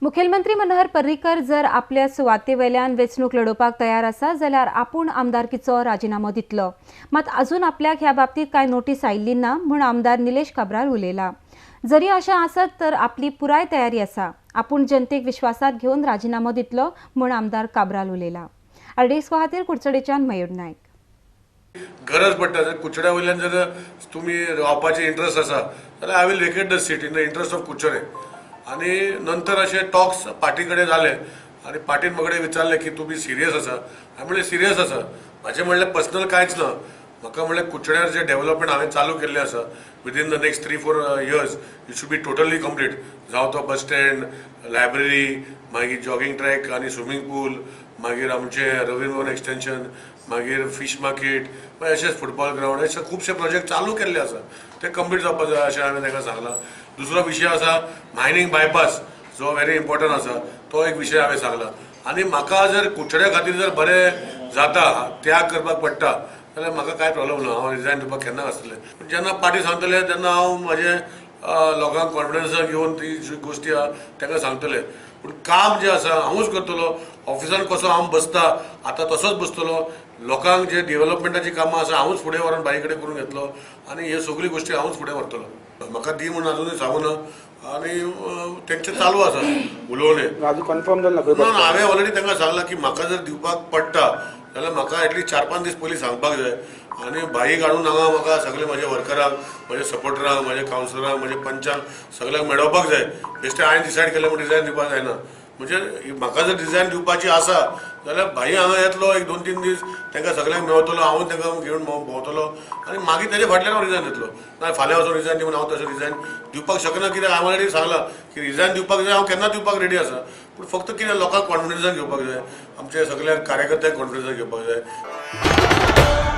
मुखेलमंत्री मनोहर पर्रीकर जर आपल्या सुवातेवेल्यान वेंचणूक लडोवपाक तयार आसा जाल्यार आपूण आमदारकीचो राजीनामो दितलो। मात अजून आपल्याक ह्या बाबतीत कांय नोटीस आयिल्ली ना म्हूण आमदार निलेश काब्राल उलयला। जरी अशें आसत तर आपली पुराय तयारी आसा। आपूण जनतेक विश्वासात घेवन राजीनामो दितलो म्हूण आमदार काब्राल उलयला। आरडीएक्स खातीर कुडचडेच्यान मयूर नायक। गरज पडटा जर कुचड्या वयल्यान जर तुम्ही रावपाचे इंट्रस्ट आसा जाल्यार I will vacate the seat in the interest of Kuchade. आणि नंतर असे टॉक्स पार्टी कडेन जाले आणि पार्टीन म्हाका विचारले की तुम्ही सिरियस आसा। हांवें म्हणलें सिरियस आसा। म्हाजें म्हणलें पर्सनल कांयच ना। म्हाका म्हणलें कुचड्यार जे डेव्हलपमेंट हांवें चालू केल्लें आसा within the next 3-4 years it should be totally complete. जावं तो बस स्टँड, लायब्ररी, मागीर जॉगिंग ट्रॅक आनी स्विमींग पूल, मागीर आमचें रवींद्र भवन एक्सटेंशन, मागीर फिश मार्केट, मागीर अशेंच फुटबॉल ग्राउंड, अशे खुबशे प्रोजेक्ट चालू केल्ले आसा ते कंप्लीट जावपाक जाय अशें हांवें ताका सांगलां। दुसरो विशय आसा मायनींग बायपास जो व्हेरी इम्पॉर्टंट आसा तो एक विशय हांवें सांगला। आनी म्हाका जर कुचड्या खातीर जर बरें जाता त्याग करपाक पडटा जाल्यार म्हाका कांय प्रॉब्लेम ना। हांव रिजायन दिवपाक केन्ना नासतलें। पूण जेन्ना पार्टी सांगतले तेन्ना हांव म्हाजे लोकांक कॉन्फिडन्सान घेवन ती गोश्टी आहा तांकां सांगतले। पूण काम जे आसा हांवूच करतलो। ऑफिसान कसो हांव बसता आतां तसोच बसतलो। लोकांक जे डेव्हलपमेंटाची कामां आसा हांवूच फुडें व्हरून बाई कडेन करून घेतलो आनी ह्यो सगळ्यो गोश्टी हांवूच फुडें व्हरतलो। म्हाका दी म्हणून अजुनूय सांगूं ना आनी तेंचे चालू आसा उलोवणे। कन्फर्म जालें ना? ना हांवें ऑलरेडी तांकां सांगलां की म्हाका जर दिवपाक पडटा जाल्यार म्हाका एटलीस्ट 4-5 दीस पयलीं सांगपाक जाय। आनी बाईक हाडून हांगा म्हाका सगळे म्हजे वर्करांक, म्हजे सपोर्टरांक, म्हजे कावन्सिलरांक, म्हजे पंचांक सगळ्यांक मेळोवपाक जाय। बेश्टें हांवें डिसायड केलें म्हणून रिजायन दिवपाक जायना। म्हणजे म्हाका जर डिजायन दिवपाची आसा जाल्यार भाई हांगा येतलो 1-2-3 दीस तांकां सगळ्यांक मेळटलो, हांव तांकां घेवन भोंवतलो आनी मागीर ताजे फाटल्यान हांव रिजायन दितलो। ना फाल्यां वचून रिजायन दिवन हांव तसो रिजायन दिवपाक शकना कित्याक हांवें ऑलरेडी सांगलां की रिजायन दिवपाक जाय हांव केन्ना दिवपाक रेडी आसा। पूण फक्त कितें लोकांक कॉन्फिडन्सान घेवपाक जाय, आमच्या सगळ्या कार्यकर्त्यांक कॉन्फिडन्सान घेवपाक जाय।